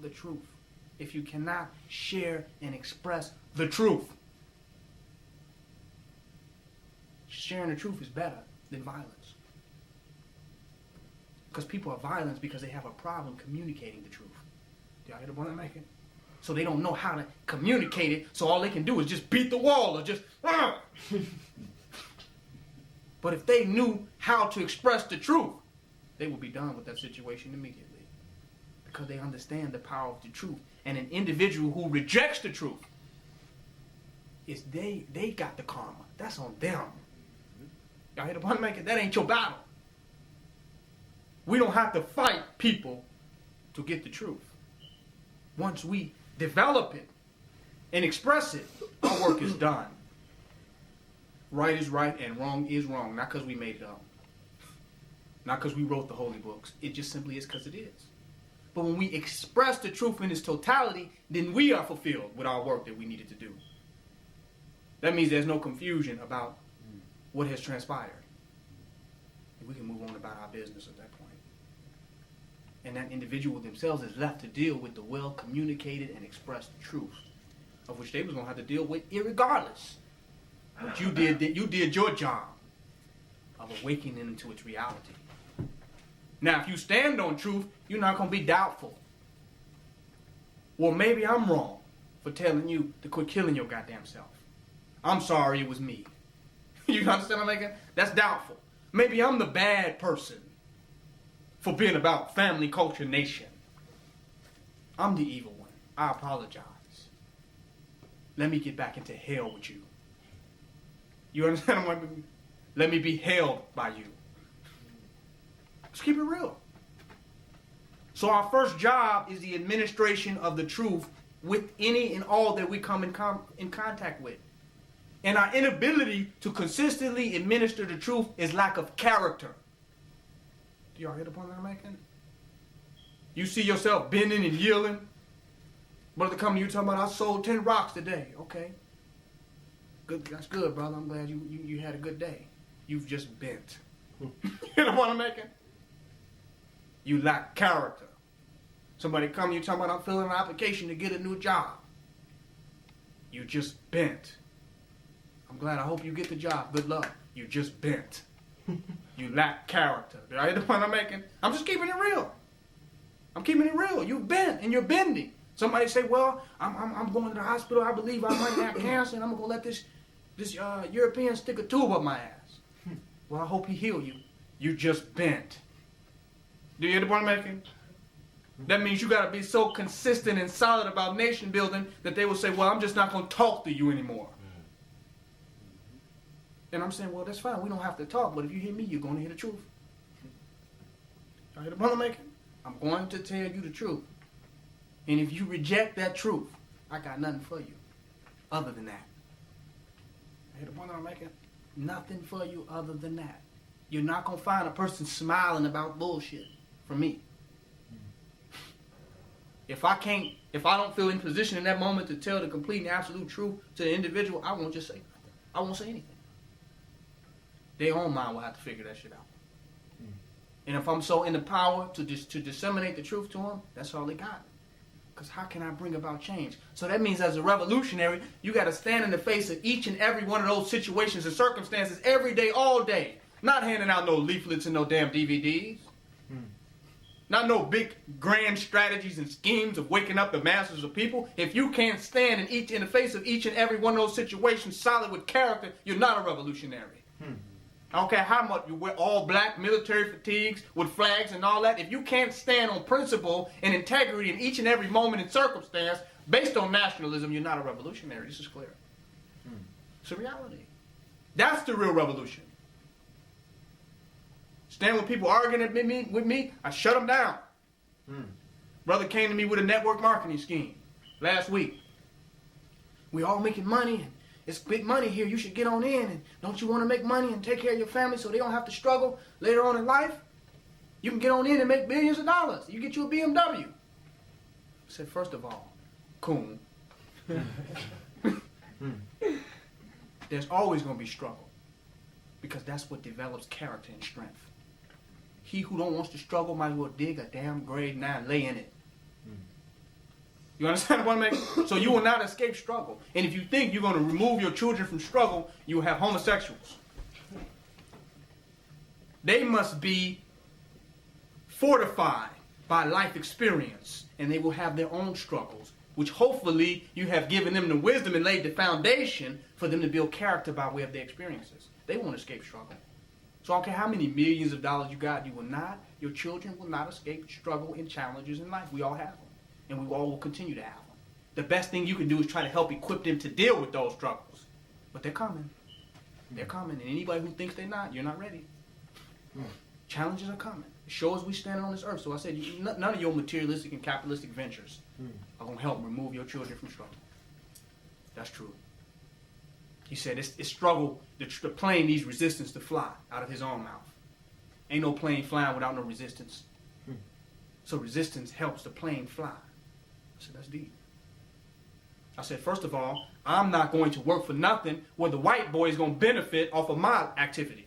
the truth, if you cannot share and express the truth. Sharing the truth is better than violence. Because people are violent because they have a problem communicating the truth. Do y'all hear the point I'm making? So they don't know how to communicate it, so all they can do is just beat the wall or just, But if they knew how to express the truth, they would be done with that situation immediately. Because they understand the power of the truth. And an individual who rejects the truth, they got the karma. That's on them. Y'all hear the point I'm making? That ain't your battle. We don't have to fight people to get the truth. Once we develop it and express it, our work is done. Right is right and wrong is wrong. Not because we made it up. Not because we wrote the holy books. It just simply is because it is. But when we express the truth in its totality, then we are fulfilled with our work that we needed to do. That means there's no confusion about what has transpired. And we can move on about our business at that point. And that individual themselves is left to deal with the well-communicated and expressed truth, of which they was going to have to deal with irregardless. But you did your job of awakening them to its reality. Now, if you stand on truth, you're not going to be doubtful. Well, maybe I'm wrong for telling you to quit killing your goddamn self. I'm sorry it was me. You understand what I'm making? That's doubtful. Maybe I'm the bad person for being about family, culture, nation. I'm the evil one. I apologize. Let me get back into hell with you. You understand what I mean? Let me be held by you. Let's keep it real. So our first job is the administration of the truth with any and all that we come in contact with. And our inability to consistently administer the truth is lack of character. Do y'all hear the point that I'm making? You see yourself bending and yielding. Brother coming to you talking about, I sold 10 rocks today. Okay. Good. That's good, brother. I'm glad you had a good day. You've just bent. You know what I'm making? You lack character. Somebody come to you talking about, I'm filling an application to get a new job. You just bent. I'm glad. I hope you get the job. Good luck. You just bent. You lack character. Do I hear the point I'm making? I'm just keeping it real. I'm keeping it real. You bent and you're bending. Somebody say, well, I'm going to the hospital. I believe I might have cancer, and I'm going to let this European stick a tube up my ass. Well, I hope he heal you. You just bent. Do you hear the point I'm making? That means you got to be so consistent and solid about nation building that they will say, well, I'm just not going to talk to you anymore. And I'm saying, well, that's fine. We don't have to talk, but if you hear me, you're going to hear the truth. You hear the point I'm making? I'm going to tell you the truth. And if you reject that truth, I got nothing for you other than that. You hear the point I'm making? Nothing for you other than that. You're not going to find a person smiling about bullshit from me. If I don't feel in position in that moment to tell the complete and absolute truth to the individual, I won't just say nothing. I won't say anything. Their own mind will have to figure that shit out. And if I'm so in the power to disseminate the truth to them, that's all they got. Because how can I bring about change? So that means as a revolutionary, you got to stand in the face of each and every one of those situations and circumstances every day, all day. Not handing out no leaflets and no damn DVDs. Not no big grand strategies and schemes of waking up the masses of people. If you can't stand in the face of each and every one of those situations solid with character, you're not a revolutionary. I don't care how much you wear all black military fatigues with flags and all that. If you can't stand on principle and integrity in each and every moment and circumstance based on nationalism, you're not a revolutionary. This is clear. It's a reality. That's the real revolution. Stand when people arguing with me, I shut them down. Brother came to me with a network marketing scheme last week. We all making money and it's big money here. You should get on in. And don't you want to make money and take care of your family so they don't have to struggle later on in life? You can get on in and make billions of dollars. You get you a BMW. I said, first of all, coon, there's always going to be struggle because that's what develops character and strength. He who don't want to struggle might as well dig a damn grave now and lay in it. You understand what I'm making? So you will not escape struggle. And if you think you're going to remove your children from struggle, you will have homosexuals. They must be fortified by life experience, and they will have their own struggles, which hopefully you have given them the wisdom and laid the foundation for them to build character by way of their experiences. They won't escape struggle. So I don't care how many millions of dollars you got, your children will not escape struggle and challenges in life. We all have them. And we all will continue to have them. The best thing you can do is try to help equip them to deal with those struggles. But they're coming. They're coming. And anybody who thinks they're not, you're not ready. Challenges are coming. Show us we stand on this earth. So I said, none of your materialistic and capitalistic ventures are going to help remove your children from struggle. That's true. He said, it's struggle. The plane needs resistance to fly out of his own mouth. Ain't no plane flying without no resistance. So resistance helps the plane fly. I said, that's deep. I said, first of all, I'm not going to work for nothing where the white boy is going to benefit off of my activity.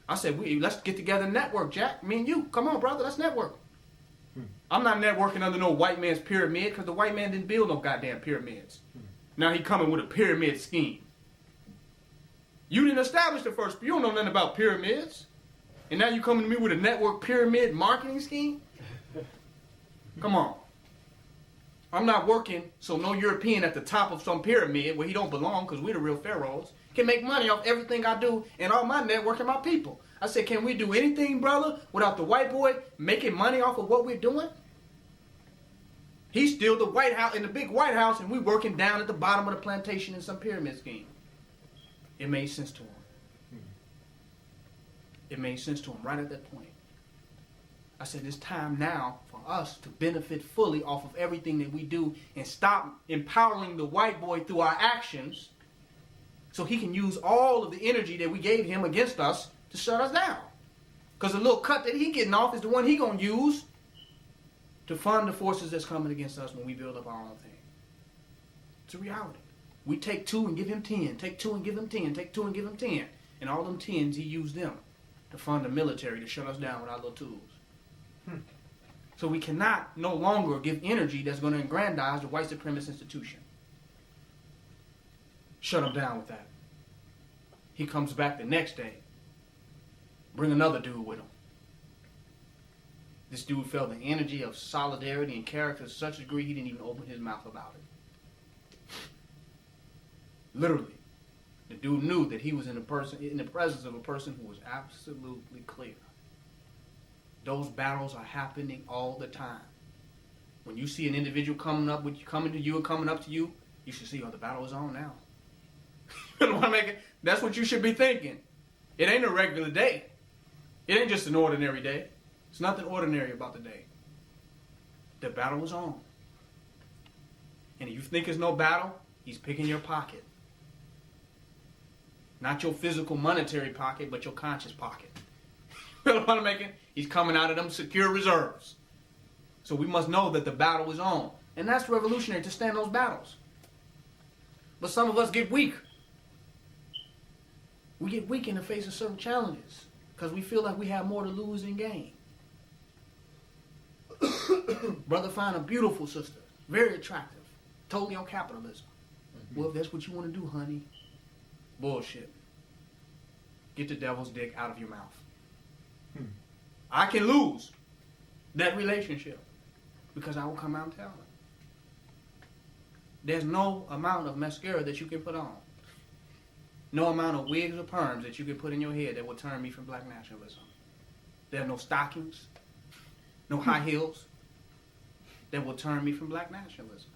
I said, let's get together and network, Jack. Me and you. Come on, brother. Let's network. I'm not networking under no white man's pyramid because the white man didn't build no goddamn pyramids. Now he coming with a pyramid scheme. You didn't establish the first. You don't know nothing about pyramids. And now you coming to me with a network pyramid marketing scheme? Come on. I'm not working so no European at the top of some pyramid where he don't belong because we're the real pharaohs can make money off everything I do and all my network and my people. I said, can we do anything, brother, without the white boy making money off of what we're doing? He's still the White House, in the big White House, and we working down at the bottom of the plantation in some pyramid scheme. It made sense to him. It made sense to him right at that point. I said, it's time now for us to benefit fully off of everything that we do and stop empowering the white boy through our actions so he can use all of the energy that we gave him against us to shut us down. Because the little cut that he getting off is the one he going to use to fund the forces that's coming against us when we build up our own thing. It's a reality. We take 2 and give him 10. Take 2 and give him 10. Take 2 and give him 10. And all them 10s, he used them to fund the military to shut us down with our little tools. So we cannot no longer give energy that's going to aggrandize the white supremacist institution. Shut him down with that. He comes back the next day. Bring another dude with him. This dude felt the energy of solidarity and character to such a degree he didn't even open his mouth about it. Literally. The dude knew that he was in the presence of a person who was absolutely clear. Those battles are happening all the time. When you see an individual coming up to you, you should see, the battle is on now. You know what I'm making? That's what you should be thinking. It ain't a regular day. It ain't just an ordinary day. There's nothing ordinary about the day. The battle is on. And if you think it's no battle, he's picking your pocket. Not your physical monetary pocket, but your conscious pocket. You know what I'm making? He's coming out of them secure reserves. So we must know that the battle is on. And that's revolutionary to stand those battles. But some of us get weak. We get weak in the face of certain challenges because we feel like we have more to lose than gain. Brother find a beautiful sister, very attractive, totally on capitalism. Well, if that's what you want to do, honey, bullshit. Get the devil's dick out of your mouth. I can lose that relationship because I will come out and tell her. There's no amount of mascara that you can put on. No amount of wigs or perms that you can put in your head that will turn me from black nationalism. There are no stockings, no high heels that will turn me from black nationalism.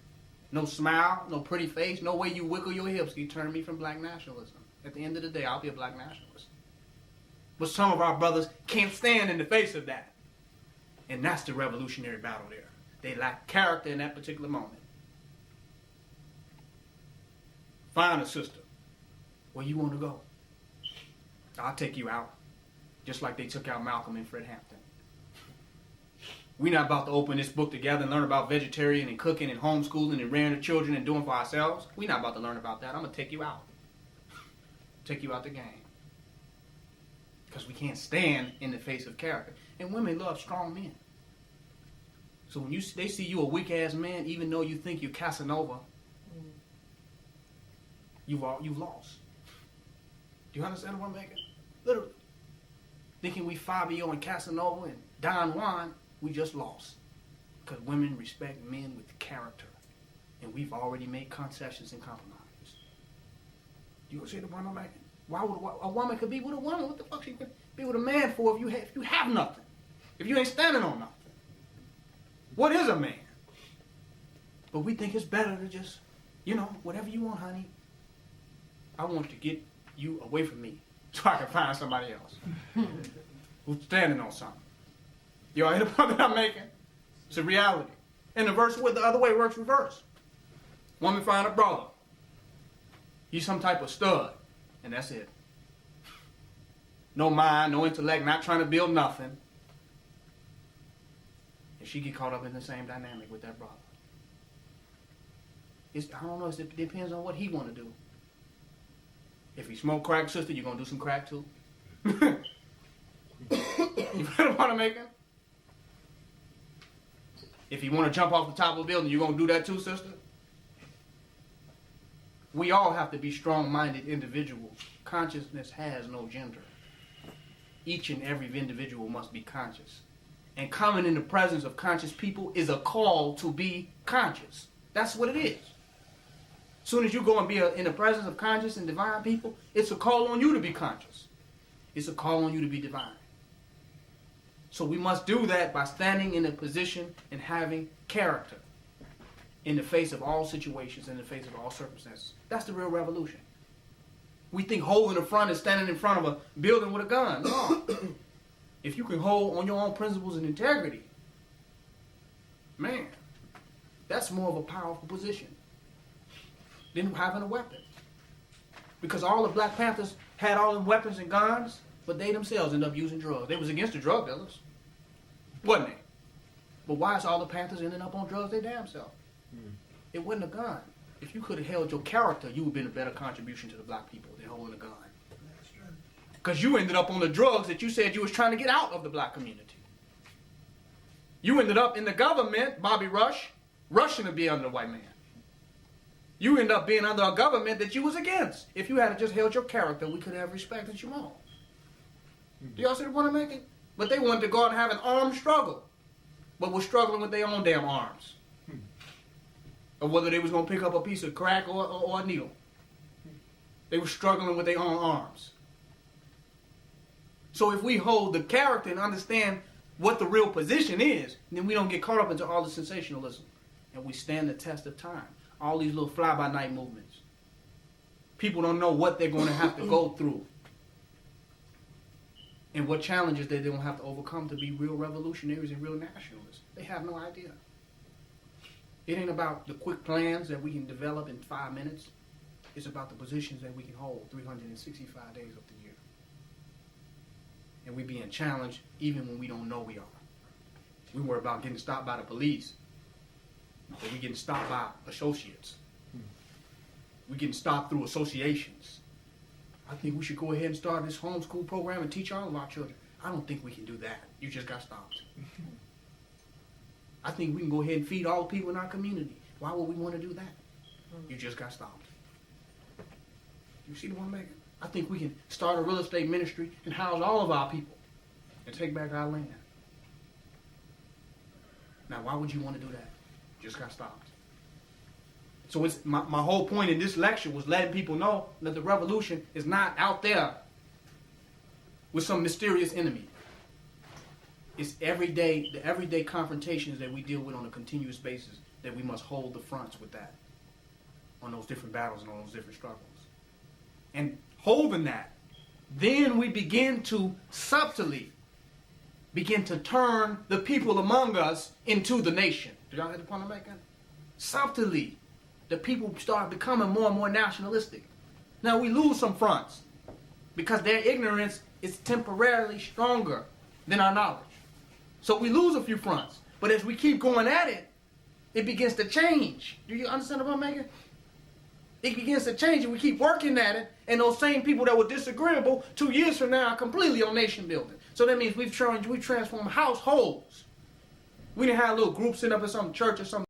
No smile, no pretty face, no way you wiggle your hips can turn me from black nationalism. At the end of the day, I'll be a black nationalist. But some of our brothers can't stand in the face of that. And that's the revolutionary battle there. They lack character in that particular moment. Find a sister. Where you want to go? I'll take you out. Just like they took out Malcolm and Fred Hampton. We're not about to open this book together and learn about vegetarian and cooking and homeschooling and rearing the children and doing for ourselves. We're not about to learn about that. I'm going to take you out. Take you out the game. Because we can't stand in the face of character. And women love strong men. So when they see you a weak ass man, even though you think you're Casanova, you've lost. Do you understand what I'm making? Literally. Thinking we Fabio and Casanova and Don Juan, we just lost. Because women respect men with character. And we've already made concessions and compromises. Do you see the point I'm making? Why would a woman could be with a woman? What the fuck she could be with a man for if you have nothing? If you ain't standing on nothing? What is a man? But we think it's better to just, whatever you want, honey. I want to get you away from me so I can find somebody else who's standing on something. You all hear the point that I'm making? It's a reality. And the verse with the other way works reverse. Woman find a brother. He's some type of stud. And that's it. No mind, no intellect, not trying to build nothing. And she get caught up in the same dynamic with that brother. I don't know, it depends on what he want to do. If he smoke crack, sister, you going to do some crack too? You feel what I'm making? If he want to jump off the top of a building, you going to do that too, sister? We all have to be strong-minded individuals. Consciousness has no gender. Each and every individual must be conscious. And coming in the presence of conscious people is a call to be conscious. That's what it is. As soon as you go and be in the presence of conscious and divine people, it's a call on you to be conscious. It's a call on you to be divine. So we must do that by standing in a position and having character in the face of all situations, in the face of all circumstances. That's the real revolution. We think holding the front is standing in front of a building with a gun. No. If you can hold on your own principles and integrity, man, that's more of a powerful position than having a weapon. Because all the Black Panthers had all them weapons and guns, but they themselves ended up using drugs. They was against the drug dealers, wasn't they? But why is all the Panthers ending up on drugs their damn self? It wasn't a gun. If you could have held your character, you would have been a better contribution to the black people than holding a gun. Because you ended up on the drugs that you said you was trying to get out of the black community. You ended up in the government, Bobby Rush, rushing to be under the white man. You end up being under a government that you was against. If you had just held your character, we could have respected you more. Do y'all see the point I'm making? But they wanted to go out and have an armed struggle, but were struggling with their own damn arms. Or whether they was going to pick up a piece of crack or a needle. They were struggling with their own arms. So if we hold the character and understand what the real position is, then we don't get caught up into all the sensationalism. And we stand the test of time. All these little fly-by-night movements. People don't know what they're going to have to go through. And what challenges they're going to have to overcome to be real revolutionaries and real nationalists. They have no idea. It ain't about the quick plans that we can develop in 5 minutes. It's about the positions that we can hold 365 days of the year. And we being challenged even when we don't know we are. We worry about getting stopped by the police. But we getting stopped by associates. We getting stopped through associations. I think we should go ahead and start this homeschool program and teach all of our children. I don't think we can do that. You just got stopped. I think we can go ahead and feed all the people in our community. Why would we want to do that? You just got stopped. You see the one making? I think we can start a real estate ministry and house all of our people and take back our land. Now, why would you want to do that? Just got stopped. So it's my whole point in this lecture was letting people know that the revolution is not out there with some mysterious enemy. It's the everyday confrontations that we deal with on a continuous basis that we must hold the fronts with that, on those different battles and on those different struggles. And holding that, then we begin to subtly begin to turn the people among us into the nation. Do y'all get the point I'm making? Subtly, the people start becoming more and more nationalistic. Now we lose some fronts because their ignorance is temporarily stronger than our knowledge. So we lose a few fronts. But as we keep going at it, it begins to change. Do you understand what I'm making? It begins to change and we keep working at it. And those same people that were disagreeable 2 years from now are completely on nation building. So that means we've transformed households We didn't have little groups sitting up in some church or something.